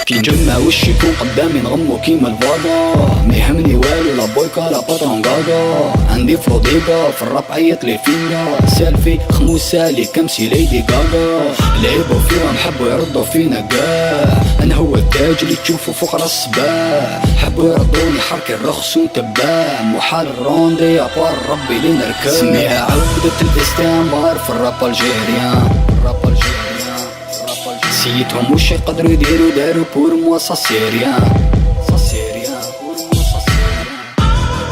كي نجمع وش يكون قدامي نغمو كيما الفاضا، ما يهمني والو لا بويكا لا باترون غاغا. عندي فلوديكا في الراب عيط لي فينغا، سيلفي خموسة لي كمسي ليدي غاغا. لعبوا فيهم حبوا يردوا فينا قاع، انا هو التاج اللي تشوفه فوق راس السباع. حبوا يردوني حركي الرخص ونتباع، محال الروندي ابار ربي لي نركب. سميها عودة الاستعمار في الراب الجيريان. سيتهم وش يقدروا يديروا داروا بور موا ساسيريان.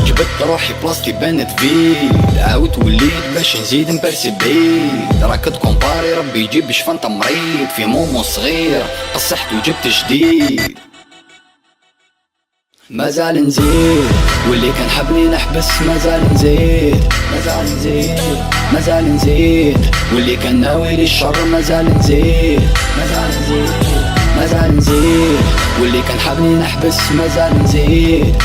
جبت روحي بلاصتي بانت فيد، عاودت وليت باش نزيد نبرسي بعيد. راك تكومباري ربي يجيب شفا انت مريض، في مومو صغير قصحت وجبت جديد. مازال نزيد واللي كان حبني نحبس، مازال نزيد واللي كان ناوي لي الشر مازال نزيد واللي كان حبني نحبس، مازال نزيد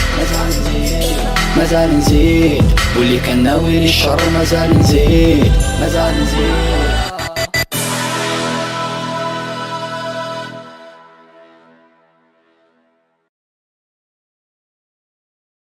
واللي كان ناوي لي الشر مازال نزيد